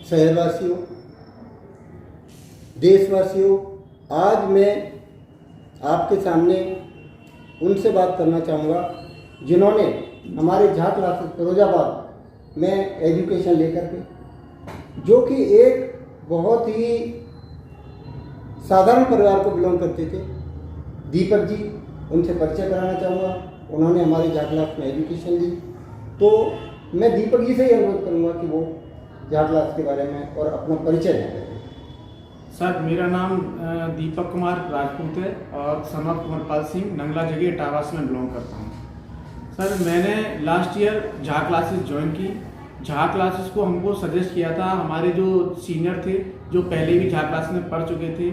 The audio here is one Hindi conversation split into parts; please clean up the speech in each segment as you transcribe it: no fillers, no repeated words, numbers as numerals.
शहरवासियों, देशवासियों, आज मैं आपके सामने उनसे बात करना चाहूँगा जिन्होंने हमारे झा क्लासेस फिरोजाबाद में एजुकेशन लेकर के, जो कि एक बहुत ही साधारण परिवार को बिलोंग करते थे, दीपक जी, उनसे परिचय कराना चाहूँगा। उन्होंने हमारे झा क्लास में एजुकेशन ली, तो मैं दीपक जी से ही अनुरोध करूँगा कि वो झा क्लास के बारे में और अपना परिचय दें। सर, मेरा नाम दीपक कुमार राजपूत है और सन ऑफ कुंवरपाल सिंह, नंगला जगह इटावा में बिलोंग करता हूँ। सर, मैंने last year Jha classes join की। झा क्लासेस को हमको सजेस्ट किया था हमारे जो सीनियर थे, जो पहले भी झा क्लास में पढ़ चुके थे।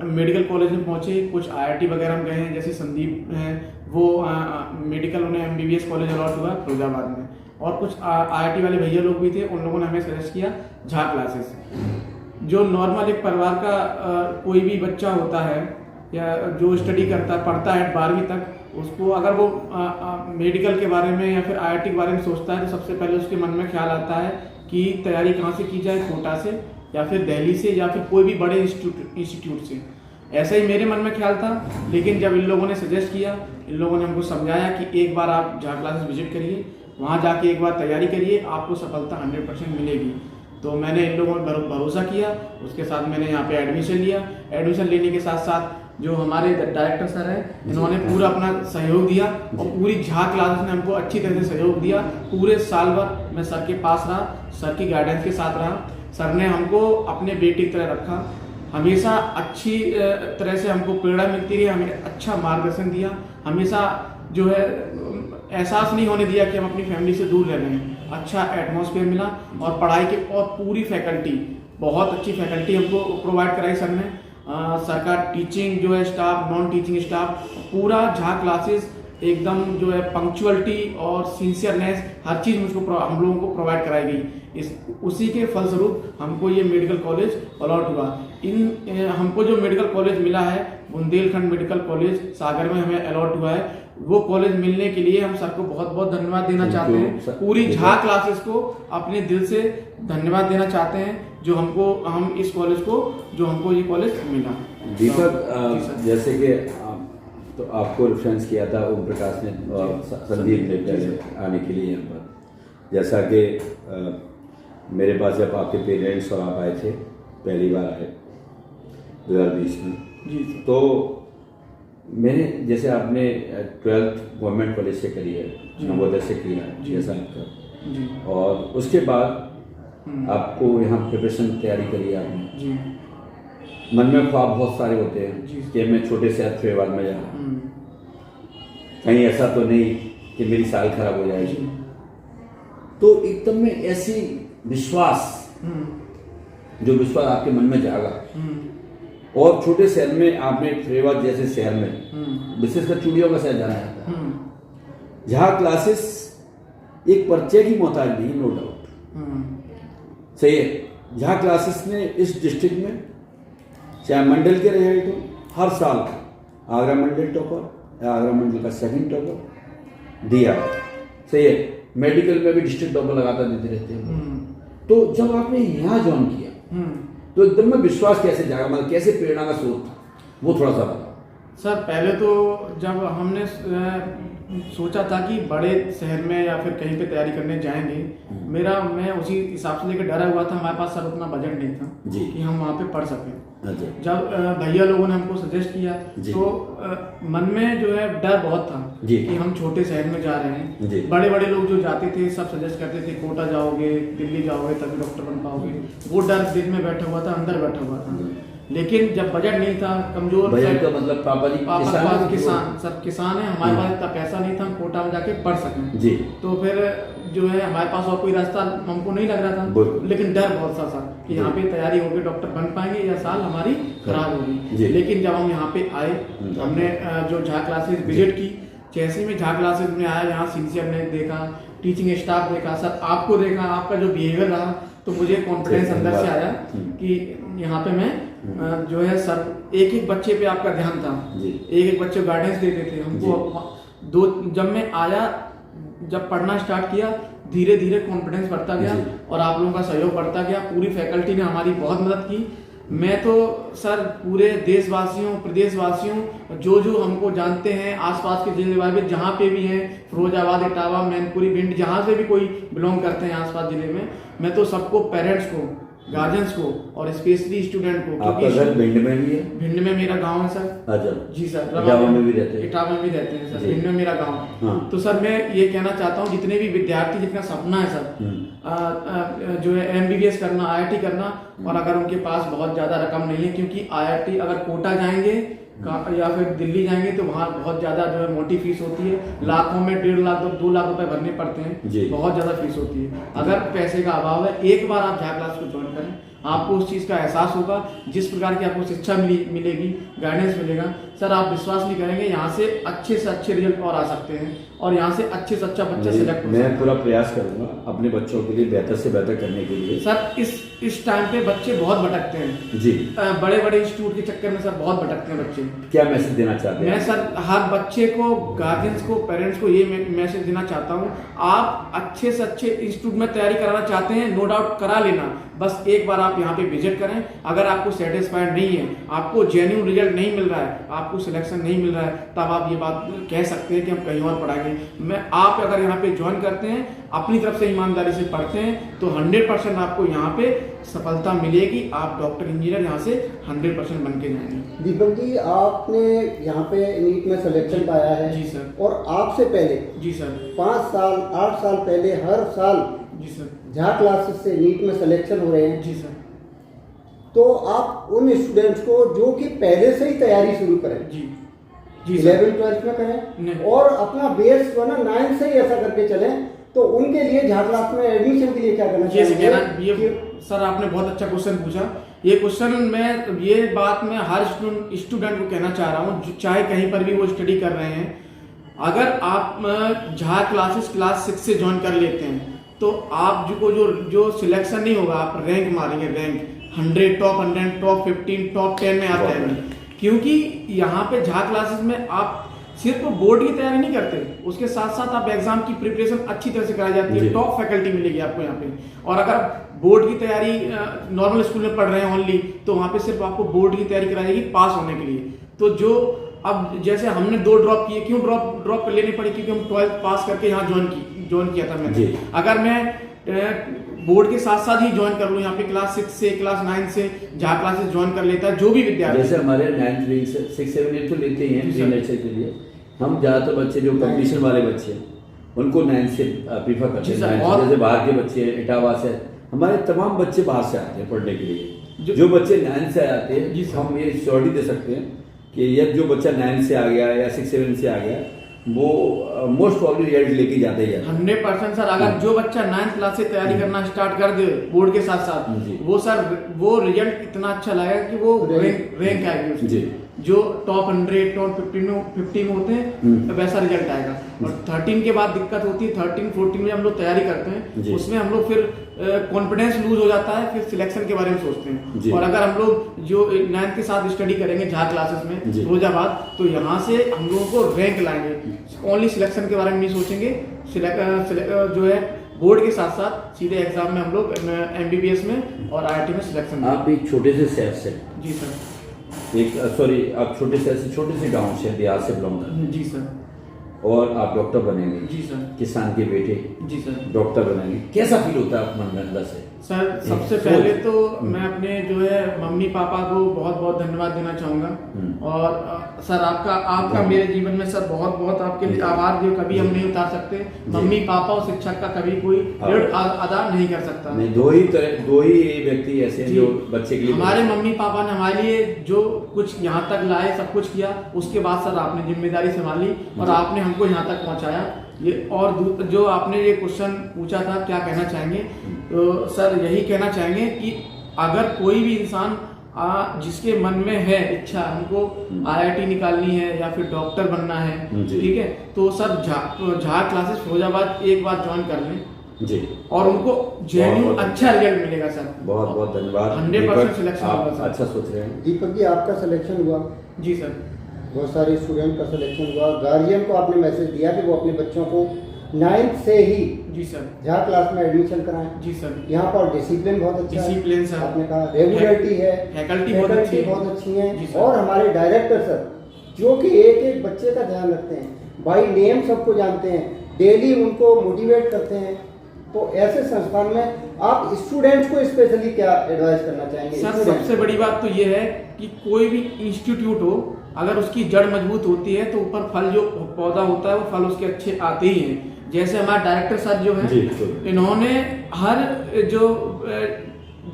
मेडिकल कॉलेज में पहुँचे, कुछ IIT वगैरह में गए हैं, जैसे संदीप हैं, वो मेडिकल उन्हें MBBS कॉलेज अलॉट हुआ फिरोजाबाद में, और कुछ IIT वाले भैया लोग भी थे, उन लोगों ने हमें सजेस्ट किया झा क्लासेस। जो नॉर्मल एक परिवार का कोई भी बच्चा होता है या जो स्टडी करता है, पढ़ता है 12वीं तक, उसको अगर वो मेडिकल के बारे में या फिर IIT के बारे में सोचता है तो सबसे पहले उसके मन में ख्याल आता है कि तैयारी कहाँ से की जाए, कोटा से या फिर दिल्ली से या फिर कोई भी बड़े इंस्टीट्यूट से। ऐसा ही मेरे मन में ख्याल था, लेकिन जब इन लोगों ने सजेस्ट किया, इन लोगों ने हमको समझाया कि एक बार आप झा क्लासेस विजिट करिए, वहाँ जाके एक बार तैयारी करिए, आपको सफलता 100% मिलेगी। तो मैंने इन लोगों पर भरोसा किया, उसके साथ मैंने यहाँ पे एडमिशन लिया। एडमिशन लेने के साथ साथ जो हमारे डायरेक्टर सर हैं, इन्होंने पूरा अपना सहयोग दिया और पूरी झा क्लासेस ने हमको अच्छी तरह से सहयोग दिया। पूरे साल भर मैं सर के पास रहा, सर की गाइडेंस के साथ रहा। सर ने हमको अपने बेटे की तरह रखा, हमेशा अच्छी तरह से हमको प्रेरणा मिलती रही, हमें अच्छा मार्गदर्शन दिया, हमेशा जो है एहसास नहीं होने दिया कि हम अपनी फैमिली से दूर रह रहे हैं। अच्छा एटमॉस्फेयर मिला और पढ़ाई के और पूरी फैकल्टी, बहुत अच्छी फैकल्टी हमको प्रोवाइड कराई सर ने। सर का टीचिंग जो है स्टाफ, नॉन टीचिंग स्टाफ, पूरा झा क्लासेस एकदम जो है पंक्चुअलिटी और सिंसियरनेस, हर चीज़ मुझको हम लोगों को प्रोवाइड कराई गई। उसी के फलस्वरूप हमको ये मेडिकल कॉलेज अलॉट हुआ। हमको जो मेडिकल कॉलेज मिला है, बुंदेलखंड मेडिकल कॉलेज सागर में हमें अलॉट हुआ है। वो कॉलेज मिलने के लिए हम सर को बहुत बहुत धन्यवाद देना चाहते हैं। पूरी झा क्लासेस को अपने दिल से धन्यवाद देना चाहते हैं जो हम इस कॉलेज को, जो हमको ये कॉलेज मिला। दीपक, जैसे कि तो आपको रेफरेंस किया था ओम प्रकाश ने और संदीप ने पहले आने के लिए यहाँ पर, जैसा कि मेरे पास जब आपके पेरेंट्स और आप आए थे, पहली बार आए 2020 में जी, तो मैंने, जैसे आपने 12th गवर्नमेंट कॉलेज से करी है, नवोदय से किया है जैसा आपका, और उसके बाद आपको यहाँ प्रिपरेशन तैयारी करी है आपने जी। मन में ख्वाब बहुत सारे होते हैं कि मैं छोटे से फिरोजाबाद में जाऊँ, कहीं ऐसा तो नहीं कि मेरी साल खराब हो जाएगी। तो एकदम में ऐसी विश्वास, जो विश्वास आपके मन में जागा, और छोटे शहर में आपने फिरोजाबाद जैसे शहर में, विशेषकर चूड़ियों का शहर जाना जाता है, जहाँ क्लासेस एक परिचय की मोहताज नहीं, नो डाउट सही है। जहाँ क्लासेस ने इस डिस्ट्रिक्ट में चाहे मंडल के रिजल्ट हो, हर साल आगरा मंडल टॉपर, आगरा मंडल का सेकंड टॉपर दिया, सही है। मेडिकल में भी डिस्ट्रिक्ट टॉपर लगातार देते रहते हैं। तो जब आपने यहाँ ज्वाइन किया तो एकदम में विश्वास कैसे जागा, मतलब कैसे प्रेरणा का स्रोत था, वो थोड़ा सा बताओ। सर, पहले तो जब हमने सोचा था कि बड़े शहर में या फिर कहीं पे तैयारी करने जाएंगे, मैं उसी हिसाब से लेकर डरा हुआ था। हमारे पास सर उतना बजट नहीं था कि हम वहाँ पे पढ़ सकें। जब भैया लोगों ने हमको सजेस्ट किया तो मन में जो है डर बहुत था कि हम छोटे शहर में जा रहे हैं। बड़े बड़े लोग जो जाते थे सब सजेस्ट करते थे कोटा जाओगे, दिल्ली जाओगे तभी डॉक्टर बन पाओगे। वो डर दिल में बैठा हुआ था, अंदर बैठा हुआ था। लेकिन जब बजट नहीं था, कमजोर, बजट का मतलब पापा किसान, सब किसान है, हमारे पास इतना पैसा नहीं था हम कोटा में जाके पढ़ सकें जी। तो फिर जो है हमारे पास और कोई रास्ता हमको नहीं लग रहा था, लेकिन डर बहुत सा था कि यहाँ पे तैयारी होगी डॉक्टर बन पाएंगे या साल हमारी खराब होगी। लेकिन जब हम यहाँ पे आए, हमने जो झा क्लासेस विजिट की, जैसे में झा क्लासेस में आया, यहाँ सिंसियर ने देखा, टीचिंग स्टाफ देखा, सर आपको देखा, आपका जो बिहेवियर रहा, तो मुझे कॉन्फिडेंस अंदर से आया कि यहाँ पे मैं जो है सर एक एक बच्चे पे आपका ध्यान था, एक एक बच्चे को गाइडेंस देते थे हमको। जब मैं आया, जब पढ़ना स्टार्ट किया, धीरे धीरे कॉन्फिडेंस बढ़ता गया जी। और आप लोगों का सहयोग बढ़ता गया। पूरी फैकल्टी ने हमारी बहुत मदद की। मैं तो सर पूरे देशवासियों, प्रदेशवासियों, जो जो हमको जानते हैं, आसपास के जिले वाले जहाँ पे भी हैं, फिरोजाबाद, इटावा, मैनपुरी, भिंड, जहाँ से भी कोई बिलोंग करते हैं आसपास जिले में, मैं तो सबको, पेरेंट्स को, गार्जियंस को और स्पेशली स्टूडेंट को, आपका घर भिंड में भी है? भिंड में मेरा गांव है सर। अच्छा जी सर। इटावा में भी रहते हैं? इटावा में भी रहते हैं सर, जी। भिंड में मेरा गांव है। हाँ। तो सर मैं ये कहना चाहता हूँ, जितने भी विद्यार्थी जिनका सपना है सर जो है MBBS करना, IIT करना, और अगर उनके पास बहुत ज्यादा रकम नहीं है, क्योंकि IIT अगर कोटा जाएंगे या फिर दिल्ली जाएंगे तो वहाँ बहुत ज्यादा जो है मोटी फीस होती है, लाखों में 1.5 लाख 2 लाख रुपए भरने पड़ते हैं, बहुत ज्यादा फीस होती है। अगर पैसे का अभाव है, एक बार आप झा क्लास को ज्वाइन करें, आपको उस चीज का एहसास होगा। जिस प्रकार की आपको शिक्षा मिलेगी, गाइडेंस मिलेगा, सर आप विश्वास नहीं करेंगे, यहाँ से अच्छे रिजल्ट और आ सकते हैं, और यहाँ से अच्छे से अच्छा बच्चा सिलेक्ट हो। मैं पूरा प्रयास करूंगा अपने बच्चों के लिए बेहतर से बेहतर करने के लिए। सर इस टाइम पे बच्चे बहुत भटकते हैं जी। बड़े बड़े इंस्टीट्यूट के चक्कर में सर बहुत भटकते हैं बच्चे। क्या मैसेज देना चाहते हैं? मैं सर हर बच्चे को, गार्जियंस को, पेरेंट्स को ये मैसेज देना चाहता हूँ, आप अच्छे से अच्छे इंस्टीट्यूट में तैयारी कराना चाहते हैं, नो डाउट करा लेना, बस एक बार आप यहाँ पे विजिट करें। अगर आपको सेटिस्फाइड नहीं है, आपको जेन्युइन रिजल्ट नहीं मिल रहा है, आपको सिलेक्शन नहीं मिल रहा है, तब आप ये बात कह सकते हैं कि हम कहीं और पढ़ाएंगे। आप अगर यहाँ पे ज्वाइन करते हैं, अपनी तरफ से ईमानदारी से पढ़ते हैं, तो 100% आपको यहाँ पे सफलता मिलेगी। आप डॉक्टर, इंजीनियर यहाँ से 100% बन के जाएंगे। दीपक जी, आपने यहाँ पे नीट में सिलेक्शन पाया है। जी सर। और आपसे पहले जी सर। 5 साल 8 साल पहले हर साल जी सर। झा क्लासेस से नीट में सिलेक्शन हो रहे हैं। जी सर। तो आप उन स्टूडेंट्स को जो कि पहले से ही तैयारी शुरू करें, जी जी 11 12 में करें, नहीं। और अपना बेस जो है ना 9 से ही ऐसा करके चलें, तो उनके लिए झा क्लास में एडमिशन के लिए क्या करना चाहिए? ये सर आपने बहुत अच्छा क्वेश्चन पूछा। ये क्वेश्चन मैं, ये बात मैं हर स्टूडेंट को कहना चाह रहा हूँ, चाहे कहीं पर भी वो स्टडी कर रहे हैं, अगर आप झा क्लासेस क्लास 6 से ज्वाइन कर लेते हैं, तो आप जो सिलेक्शन नहीं होगा, आप रैंक मारेंगे, रैंक 100, टॉप 100, टॉप 15, टॉप 10 में आते हैं। क्योंकि यहाँ पे झा क्लासेस में आप सिर्फ बोर्ड की तैयारी नहीं करते, उसके साथ साथ आप एग्जाम की प्रिपरेशन अच्छी तरह से कराई जाती है, टॉप फैकल्टी मिलेगी आपको यहाँ पे। और अगर बोर्ड की तैयारी नॉर्मल स्कूल में पढ़ रहे हैं ओनली, तो वहाँ पे सिर्फ आपको बोर्ड की तैयारी कराई जाएगी पास होने के लिए। तो जो अब जैसे हमने 2 ड्रॉप किए, क्यों ड्रॉप कर लेनी पड़ी? क्योंकि हम 12th पास करके यहाँ ज्वाइन किया था मैंने। अगर मैं बोर्ड के साथ साथ ही ज्वाइन कर लूँ यहाँ पे क्लास 6 से, क्लास 9 से झा क्लासेस ज्वाइन कर लेता है जो भी विद्यार्थी। जैसे हमारे 9th विंग से 6 7 8 तो लेते ही हैं प्री नर्सरी के लिए। हम ज्यादातर बच्चे जो कंपटीशन वाले बच्चे हैं उनको 9th से प्रीफर करते हैं। जैसे बाहर के बच्चे इटावा से, हमारे तमाम बच्चे बाहर से आते हैं पढ़ने के लिए। जो बच्चे 9th से आते हैं, हम ये श्योरिटी दे सकते हैं कि यदि जो बच्चा 9th से आ गया या 6 7 से आ गया, वो मोस्ट प्रॉब्ली रिजल्ट लेके जाते हैं 100% सर। अगर जो बच्चा 9th क्लास से तैयारी करना स्टार्ट कर दे बोर्ड के साथ साथ, वो सर वो रिजल्ट इतना अच्छा लगेगा कि वो रैंक आएगी उसकी। जो टॉप 100, टॉप 50 में होते हैं, वैसा रिजल्ट आएगा। और 13 के बाद दिक्कत होती है, 13 14 में हम लोग तैयारी करते हैं, उसमें हम लोग फिर कॉन्फिडेंस लूज हो जाता है, फिर सिलेक्शन के बारे में सोचते हैं। और अगर हम लोग जो 9th के साथ स्टडी करेंगे झा क्लासेस में फिरोजाबाद, तो यहाँ से हम लोगों को रैंक लाएंगे। ओनली सिलेक्शन के बारे में नहीं सोचेंगे, जो है बोर्ड के साथ साथ सीधे एग्जाम में हम लोग MBBS में और IIT में सिलेक्शन। आप एक छोटे से शहर से, जी सर, आप छोटे से गांव से, बिहार से बिलोंग करते हैं। जी सर। और आप डॉक्टर बनेंगे। जी सर। किसान के बेटे। जी सर। डॉक्टर बनेंगे, कैसा फील होता है मन में अंदर से? सर सबसे पहले तो मैं अपने जो है मम्मी पापा को बहुत बहुत धन्यवाद देना चाहूँगा। और सर आपका मेरे जीवन में सर बहुत बहुत आपके लिए आभार जो कभी हम नहीं उतार सकते। मम्मी पापा और शिक्षक का कभी कोई ऋण अदा नहीं कर सकता। नहीं, दो ही व्यक्ति ऐसे हैं जो बच्चे के लिए, हमारे मम्मी पापा ने हमारे लिए जो कुछ यहाँ तक लाए, सब कुछ किया, उसके बाद सर आपने जिम्मेदारी संभाली और आपने हमको यहाँ तक पहुँचाया। ये और जो आपने ये क्वेश्चन पूछा था क्या कहना चाहेंगे, तो सर यही कहना चाहेंगे कि अगर कोई भी इंसान जिसके मन में है इच्छा, हमको IIT निकालनी है या फिर डॉक्टर बनना है, ठीक है, तो सर झा क्लासेस फिरोजाबाद एक बार ज्वाइन कर लें जी, और उनको जेन्युइन अच्छा रिजल्ट मिलेगा सर। बहुत बहुत धन्यवाद। 100% सिलेक्शन होगा सर। अच्छा सोच रहे हैं दीपक जी, आपका सिलेक्शन हुआ। जी सर। बहुत सारे स्टूडेंट का सिलेक्शन हुआ। गार्जियन को आपने मैसेज दिया कि वो अपने बच्चों को 9th से ही जी सर। झा क्लास में एडमिशन कराएं। जी सर। यहाँ पर डिसिप्लिन बहुत अच्छा डिसिप्लिन सर, आपने कहा, रेगुलरिटी है, फैकल्टी बहुत अच्छी है। बहुत अच्छी जी हैं, सर। और हमारे डायरेक्टर सर जो कि एक एक बच्चे का ध्यान रखते हैं, बाई नेम सबको जानते हैं, डेली उनको मोटिवेट करते हैं। तो ऐसे संस्थान में आप स्टूडेंट्स को स्पेशली क्या एडवाइस करना चाहेंगे? सर students सबसे को? बड़ी बात तो ये है कि कोई भी इंस्टीट्यूट हो, अगर उसकी जड़ मजबूत होती है तो ऊपर फल जो पौधा होता है वो फल उसके अच्छे आते ही हैं। जैसे हमारे डायरेक्टर सर जो जी, है, बिल्कुल। इन्होंने हर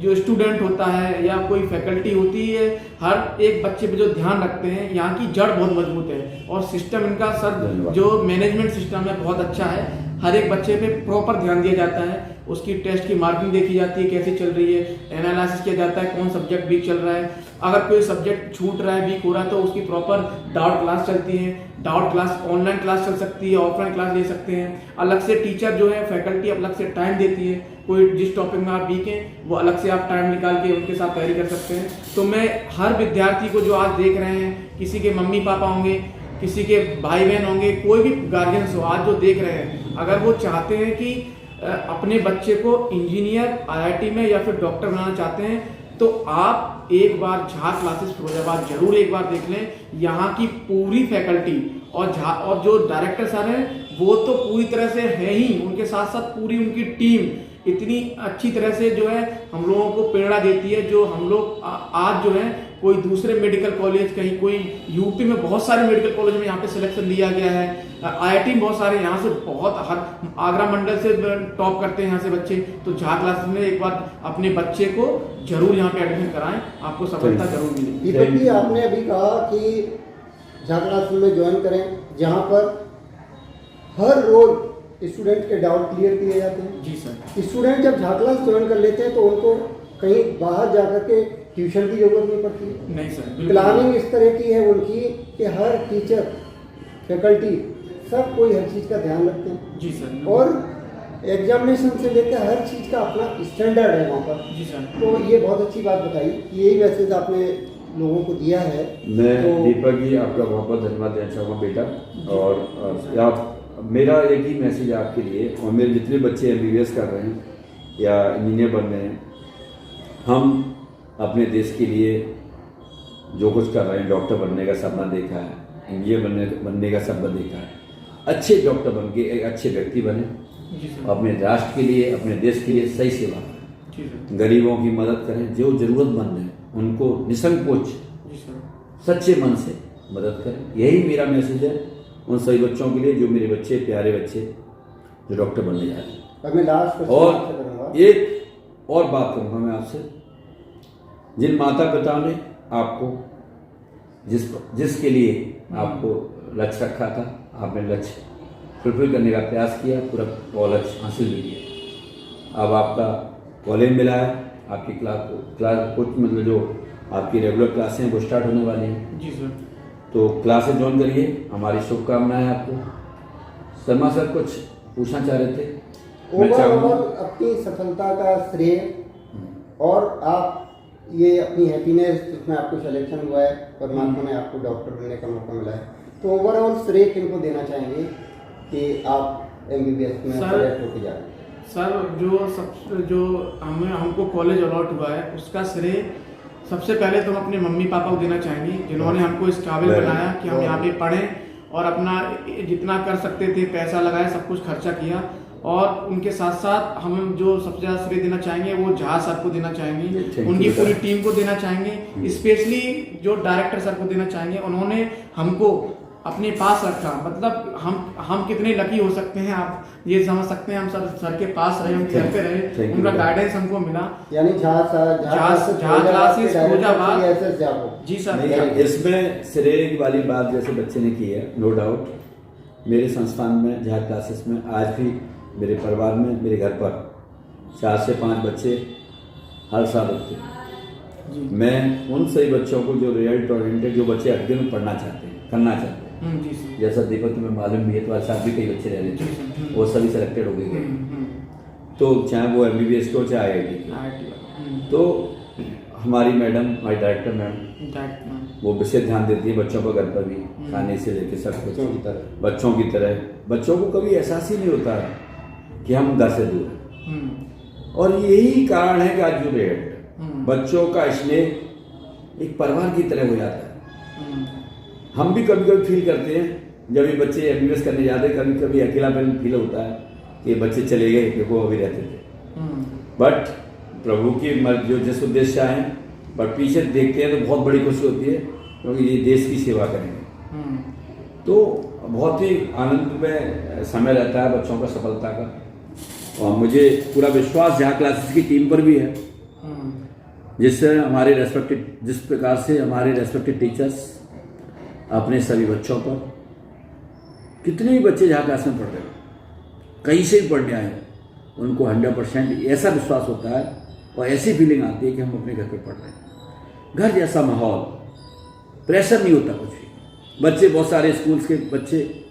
जो स्टूडेंट होता है या कोई फैकल्टी होती है, हर एक बच्चे पे जो ध्यान रखते हैं, यहाँ की जड़ बहुत मजबूत है। और सिस्टम इनका सर धन्यवाद। जो मैनेजमेंट सिस्टम है बहुत अच्छा है। हर एक बच्चे पे प्रॉपर ध्यान दिया जाता है, उसकी टेस्ट की मार्किंग देखी जाती है कैसे चल रही है, एनालिसिस किया जाता है कौन सब्जेक्ट वीक चल रहा है, अगर कोई सब्जेक्ट छूट रहा है, वीक हो रहा है तो उसकी प्रॉपर डाउट क्लास चलती है। डाउट क्लास ऑनलाइन क्लास चल सकती है, ऑफलाइन क्लास ले सकते हैं। अलग से टीचर जो है, फैकल्टी अलग से टाइम देती है, कोई जिस टॉपिक में आप वीक हैं वो अलग से आप टाइम निकाल के उनके साथ तैयारी कर सकते हैं। तो मैं हर विद्यार्थी को जो आज देख रहे हैं, किसी के मम्मी पापा होंगे, किसी के भाई बहन होंगे, कोई भी गार्जियंस हो आज जो देख रहे हैं, अगर वो चाहते हैं कि अपने बच्चे को इंजीनियर, आईआईटी में या फिर डॉक्टर बनाना चाहते हैं, तो आप एक बार झा क्लासेस फिरोजाबाद जरूर एक बार देख लें। यहाँ की पूरी फैकल्टी और जो डायरेक्टर सर हैं वो तो पूरी तरह से है ही, उनके साथ साथ पूरी उनकी टीम इतनी अच्छी तरह से जो है हम लोगों को प्रेरणा देती है। जो हम लोग आज जो है कोई दूसरे मेडिकल कॉलेज, कहीं कोई यूपी में बहुत सारे मेडिकल कॉलेज में यहाँ पे सिलेक्शन लिया गया है, आईआईटी में बहुत सारे, यहाँ से बहुत आगरा मंडल से टॉप करते हैं यहाँ से बच्चे। तो झा क्लास में एक बार अपने बच्चे को जरूर यहाँ पे एडमिशन कराएं, आपको सफलता जरूर मिलेगी। दीपक जी, आपने अभी कहा कि झा क्लास में ज्वाइन करें जहाँ पर हर रोज स्टूडेंट के डाउट क्लियर किए जाते हैं। जी सर। स्टूडेंट जब झा क्लास ज्वाइन कर लेते हैं तो उनको कहीं बाहर जाकर के ट्यूशन की जरूरत नहीं पड़ती। नहीं सर, प्लानिंग इस तरह की है उनकी कि हर टीचर, फैकल्टी सब कोई हर चीज़ का ध्यान रखते हैं। जी सर। और एग्जामिनेशन से लेकर हर चीज़ का अपना स्टैंडर्ड है वहाँ पर। जी सर। तो ये बहुत अच्छी बात बताई कि यही मैसेज आपने लोगों को दिया है। मैं तो दीपक जी आपका बहुत बहुत धन्यवाद देना चाहूँगा बेटा। और आप, मेरा एक ही मैसेज आपके लिए, और मेरे जितने बच्चे एमबीबीएस कर रहे हैं या इंजीनियर बन रहे हैं, हम अपने देश के लिए जो कुछ कर रहे हैं, डॉक्टर बनने का सपना देखा है, इंजीनियर बनने का सपना देखा है, अच्छे डॉक्टर बन के एक अच्छे व्यक्ति बने, जी सर। अपने राष्ट्र के लिए, अपने देश के लिए सही सेवा करें, जी सर। गरीबों की मदद करें, जो ज़रूरतमंद हैं उनको निसंकोच जी सर। सच्चे मन से मदद करें। यही मेरा मैसेज है उन सभी बच्चों के लिए जो मेरे बच्चे, प्यारे बच्चे जो डॉक्टर बनने जा रहे हैं। अब मैं लास्ट क्वेश्चन आपसे करूंगा। और एक और बात करूंगा मैं आपसे, जिन माता पिता ने आपको जिसके लिए आपको लक्ष्य रखा था, आपने लक्ष्य फुलफिल करने का प्रयास किया, पूरा वो लक्ष्य हासिल भी किया। अब आपका कॉलेज मिला है, आपकी क्लास कुछ मतलब जो आपकी रेगुलर क्लासें हैं वो स्टार्ट होने वाली हैं। जी सर। तो क्लासेस ज्वाइन करिए, हमारी शुभकामनाएं आपको। शर्मा सर कुछ पूछना चाह रहे थे? मैं चाहूँगा ओवरऑल अपनी सफलता का श्रेय और आप ये अपनी हैप्पीनेस जिसमें आपको सिलेक्शन हुआ है, परमात्मा ने आपको डॉक्टर बनने का मौका मिला है, तो ओवरऑल श्रेय किनको देना चाहेंगे कि आप एमबीबीएस में सेलेक्ट होके जा रहे हैं? सर जो हमको कॉलेज अलॉट हुआ है उसका श्रेय सबसे पहले तो हम अपने मम्मी पापा को देना चाहेंगे, जिन्होंने हमको इस काबिल बनाया कि हम यहाँ पे पढ़ें और अपना जितना कर सकते थे पैसा लगाया, सब कुछ खर्चा किया। और उनके साथ साथ हम जो सबसे ज़्यादा श्रेय देना चाहेंगे वो झा सर को देना चाहेंगे, उनकी पूरी टीम को देना चाहेंगे, स्पेशली जो डायरेक्टर सर को देना चाहेंगे। उन्होंने हमको अपने पास रखा, मतलब हम कितने लकी हो सकते हैं, आप ये समझ सकते हैं। हम सर के पास रहे, उनके घर पे रहे, उनका गाइडेंस हमको मिला। यानी झा क्लासेस फिरोजाबाद। जी सर। इसमें श्रेय वाली बात जैसे बच्चे ने की है, नो डाउट मेरे संस्थान में झा क्लासेस में आज भी मेरे परिवार में, मेरे घर पर 4 से 5 बच्चे हर साल होते हैं। मैं उन सही बच्चों को जो रिजल्ट ओरिएंटेड, जो बच्चे अध्ययन में पढ़ना चाहते हैं, करना चाहते हैं, जैसा दीपक तुम्हें मालूम भी है, तुम्हारे साथ भी कई बच्चे रह रहे थे, वो सभी सेलेक्टेड हो गए। तो चाहे वो एमबीबीएस को चाहे आईआईटी, तो हमारी मैडम, हमारी डायरेक्टर मैम, दैट वो विशेष ध्यान देती है बच्चों पर घर पर भी, खाने से लेकर सब कुछ बच्चों की तरह। बच्चों की तरह। बच्चों को कभी एहसास ही नहीं होता है कि हम घर से दूर हैं। और यही कारण है कि आज जो रेट बच्चों का स्नेह एक परिवार की तरह हो जाता है। हम भी कभी कभी फील करते हैं जब ये बच्चे एमबीबीएस करने जाते हैं, कभी कभी अकेलापन फील होता है कि ये बच्चे चले गए, देखो अभी रहते थे। बट प्रभु की मर्जी जो जिस उद्देश्य आए, बट पीछे देखते हैं तो बहुत बड़ी खुशी होती है क्योंकि ये देश की सेवा करेंगे। तो बहुत ही आनंद में समय रहता है बच्चों का सफलता का। और मुझे पूरा विश्वास जहाँ क्लासेस की टीम पर भी है, जिससे हमारे रेस्पेक्टेड, जिस प्रकार से हमारे रेस्पेक्टेड टीचर्स अपने सभी बच्चों पर, कितने भी बच्चे जहाँ क्लास में पढ़ रहे हैं, कहीं से भी पढ़ने आए, उनको 100% ऐसा विश्वास होता है और ऐसी फीलिंग आती है कि हम अपने घर पे पढ़ रहे हैं। घर जैसा माहौल, प्रेशर नहीं होता कुछ भी। बच्चे, बहुत सारे स्कूल्स के बच्चे,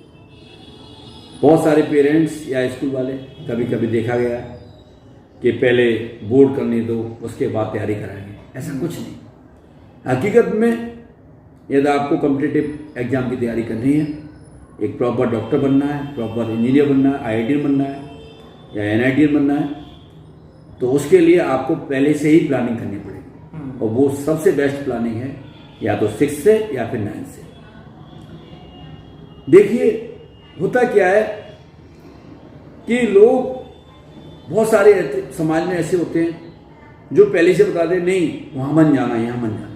बहुत सारे पेरेंट्स या स्कूल वाले, कभी कभी देखा गया कि पहले बोर्ड करने दो उसके बाद तैयारी कराएंगे। ऐसा कुछ नहीं। हकीकत में यदि आपको कॉम्पिटिटिव एग्जाम की तैयारी करनी है, एक प्रॉपर डॉक्टर बनना है, प्रॉपर इंजीनियर बनना है, आईआईटी बनना है या एनआईटी बनना है, तो उसके लिए आपको पहले से ही प्लानिंग करनी पड़ेगी। और वो सबसे बेस्ट प्लानिंग है या तो 6 से या फिर 9 से। देखिए होता क्या है कि लोग, बहुत सारे समाज में ऐसे होते हैं जो पहले से बता दें नहीं वहां मन जाना, यहां मन जाना।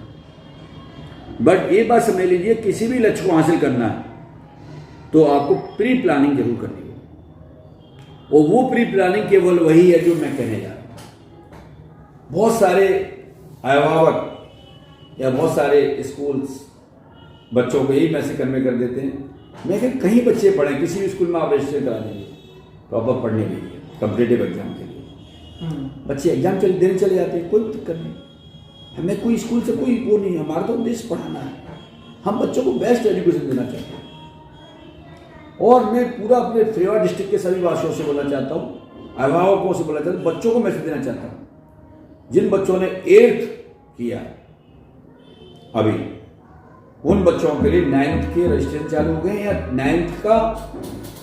बट एक बात समझ लीजिए, किसी भी लक्ष्य को हासिल करना है तो आपको प्री प्लानिंग जरूर करनी है। और वो प्री प्लानिंग केवल वही है जो मैं कहने जा रहा हूं। बहुत सारे अभिभावक या बहुत सारे स्कूल्स बच्चों को यही मैसेज कन्वे कर देते हैं, मैं कहीं कहीं बच्चे पढ़ें, किसी भी स्कूल में आप रजिस्टर करा दीजिए प्रॉपर पढ़ने के लिए, कॉम्पिटिटिव एग्जाम के लिए। बच्चे एग्जाम देने चले जाते हैं, कोई दिक्कत नहीं। हमें कोई स्कूल से कोई वो नहीं, हमारा तो उद्देश्य पढ़ाना है। हम बच्चों को बेस्ट एजुकेशन देना चाहते हैं। और मैं पूरा अपने फरीदाबाद डिस्ट्रिक्ट के सभी वासियों से बोलना चाहता हूँ, अभिभावकों से बोलना चाहता हूँ, बच्चों को मैसेज देना चाहता हूँ जिन बच्चों ने 8th किया अभी, उन बच्चों के लिए 9th के रजिस्ट्रेशन चालू हो गए, या 9th का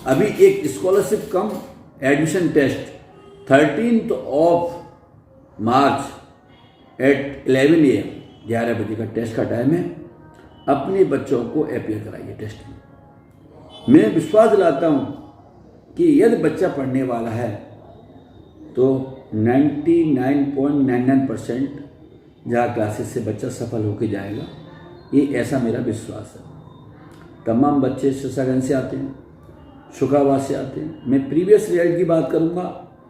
अभी एक scholarship cum admission test 13th of March at 11 AM 11 बजे का टेस्ट का टाइम है। अपने बच्चों को अपीयर कराइए टेस्ट में। मैं विश्वास दिलाता हूं कि यदि बच्चा पढ़ने वाला है तो 99.99% जहाँ क्लासेस से बच्चा सफल होकर जाएगा, ये ऐसा मेरा विश्वास है। तमाम बच्चे शशागंज से आते हैं, शुकाबाद से आते हैं। मैं प्रीवियस रिजल्ट की बात करूंगा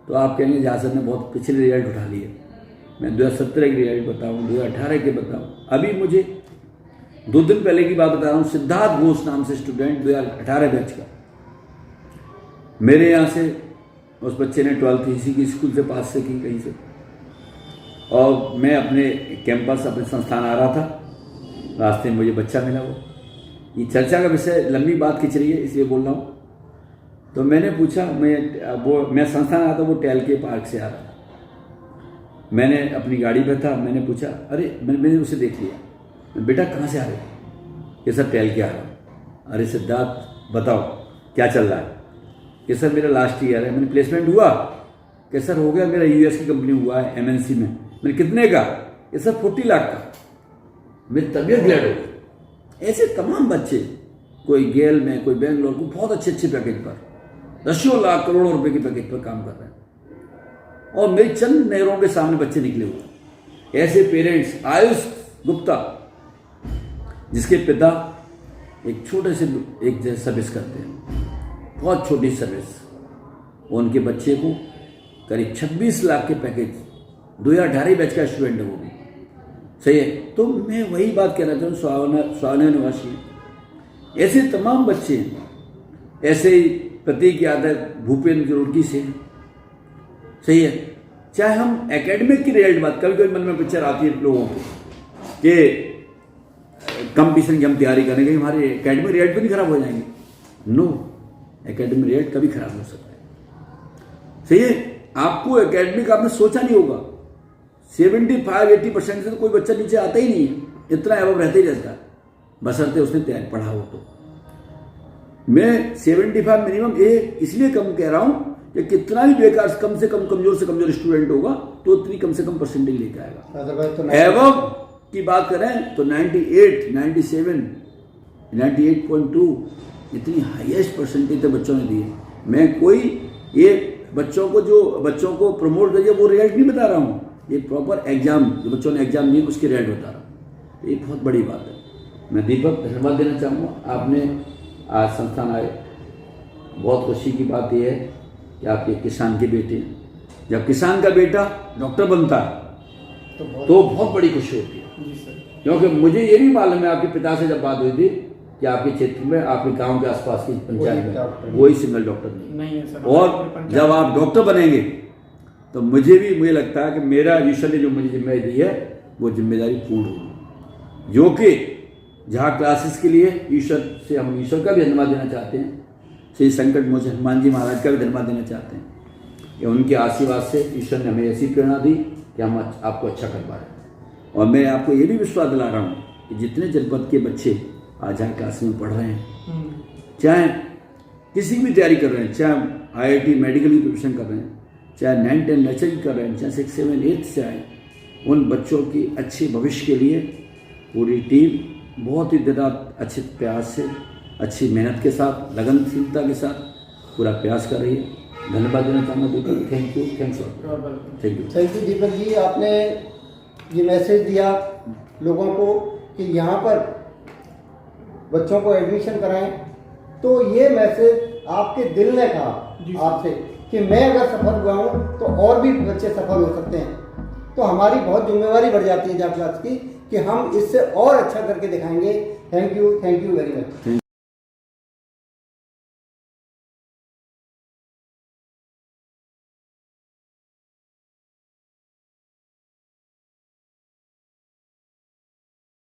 तो आप कहेंगे जहाँ सर ने बहुत पिछले रिजल्ट उठा लिए। मैं 2017 के रिजल्ट बताऊँ, 2018 के बताऊँ। अभी मुझे 2 दिन पहले की बात बता रहा हूँ, सिद्धार्थ घोष नाम से स्टूडेंट 2018 बैच का, मेरे यहाँ से उस बच्चे ने 12th इसी की स्कूल से पास से की कहीं से। और मैं अपने कैंपस, अपने संस्थान आ रहा था, रास्ते में मुझे बच्चा मिला। वो ये चर्चा का विषय, लंबी बात खिंच रही है इसलिए बोल रहा हूँ। तो मैंने पूछा, मैं संस्थान आया था, वो टेल के पार्क से आ रहा था। मैंने अपनी गाड़ी पे था, मैंने पूछा, अरे मैंने उसे देख लिया, बेटा कहाँ से आ रहे? ये सर टेल के आ रहा हूँ। अरे सिद्धार्थ बताओ क्या चल रहा है? कि सर मेरा लास्ट ईयर है। मैंने प्लेसमेंट हुआ? कि सर हो गया, मेरा यूएस की कंपनी हुआ है MNC में। मैंने कितने का? ये सर 40 लाख का। मेरी तबीयत ग्लैड हो गई। ऐसे तमाम बच्चे, कोई गेल में, कोई बेंगलोर को, बहुत अच्छे अच्छे पैकेज पर, 10 लाख करोड़ों रुपए के पैकेज पर काम कर रहे हैं। और मेरी चंद नहरों के सामने बच्चे निकले हुए। ऐसे पेरेंट्स, आयुष गुप्ता जिसके पिता एक छोटे से एक सर्विस करते हैं, बहुत छोटी सर्विस, उनके बच्चे को करीब 26 लाख के पैकेज, 2018 बैच का स्टूडेंट है वो भी। सही है। तो मैं वही बात कहना चाहूँ, स्वाना निवासी ऐसे तमाम बच्चे, ऐसे ही प्रतीक यादव भूपेंद्र रुड़की से, सही है। चाहे हम एकेडमिक की रिजल्ट बात, कभी कभी मन में पिक्चर आती है लोगों को कि कंपटीशन की हम तैयारी करेंगे, हमारे एकेडमिक रिजल्ट भी नहीं खराब हो जाएंगे। नो, एकेडमिक रिजल्ट कभी खराब हो सकता है। सही है। आपको एकेडमिक आपने सोचा नहीं होगा, 75-80% से तो कोई बच्चा नीचे आता ही नहीं है, इतना एवं रहता ही रहता है, बशर्ते उसने तैयार पढ़ा हो तो। मैं 75 मिनिमम ये इसलिए कम कह रहा हूँ कि कितना भी बेकार कम से कमजोर स्टूडेंट होगा तो उतनी कम से कम परसेंटेज लेके आएगा। अदरवाइज तो एवं की बात करें तो 98, 97, 98.2 इतनी हाईएस्ट परसेंटेज तो बच्चों ने दी है। मैं कोई ये बच्चों को प्रमोट करिए वो रिजल्ट नहीं बता रहा हूँ, ये प्रॉपर एग्जाम जो बच्चों ने एग्जाम दिए उसके रिजल्ट बता रहा हूँ। ये बहुत बड़ी बात है। मैं दीपक धन्यवाद देना चाहूँगा, आपने आज संस्थान आए। बहुत खुशी की बात यह है कि आप एक किसान के बेटे हैं। जब किसान का बेटा डॉक्टर बनता है तो बहुत बड़ी खुशी होती है। जी सर। क्योंकि मुझे ये भी मालूम है, आपके पिता से जब बात हुई थी कि आपके क्षेत्र में, आपके गांव के आसपास की पंचायत में कोई सिंगल डॉक्टर नहीं है सर। और जब आप डॉक्टर बनेंगे तो मुझे लगता है कि मेरा ईश्वर ने जो मुझे जिम्मेदारी दी है वो जिम्मेदारी पूर्ण होगी, जो कि जहाँ क्लासेस के लिए हम ईश्वर का भी धन्यवाद देना चाहते हैं, श्री संकट मोचन हनुमान जी महाराज का भी धन्यवाद देना चाहते हैं कि उनके आशीर्वाद से ईश्वर ने हमें ऐसी प्रेरणा दी कि हम आपको अच्छा कर पा रहे हैं। और मैं आपको ये भी विश्वास दिला रहा हूँ कि जितने जनपद के बच्चे आज यहाँ क्लास में पढ़ रहे हैं, चाहे किसी भी तैयारी कर रहे हैं, चाहे IIT मेडिकल की प्रिपरेशन कर रहे हैं, चाहे 9, 10 नेचर की कर रहे हैं, चाहे 6, 7, 8 से आए, उन बच्चों की अच्छे भविष्य के लिए पूरी टीम बहुत ही ज़्यादा अच्छे प्रयास से, अच्छी मेहनत के साथ, लगनशीलता के साथ पूरा प्रयास कर रही है। धन्यवाद देना चाहूँगा दीपक। थैंक यू दीपक जी, आपने ये मैसेज दिया लोगों को कि यहाँ पर बच्चों को एडमिशन कराएं, तो ये मैसेज आपके दिल ने कहा आपसे कि मैं अगर सफल हुआ हूँ तो और भी बच्चे सफल हो सकते हैं। तो हमारी बहुत जिम्मेवारी बढ़ जाती है जा क्लास की कि हम इससे और अच्छा करके दिखाएंगे। Thank you very much.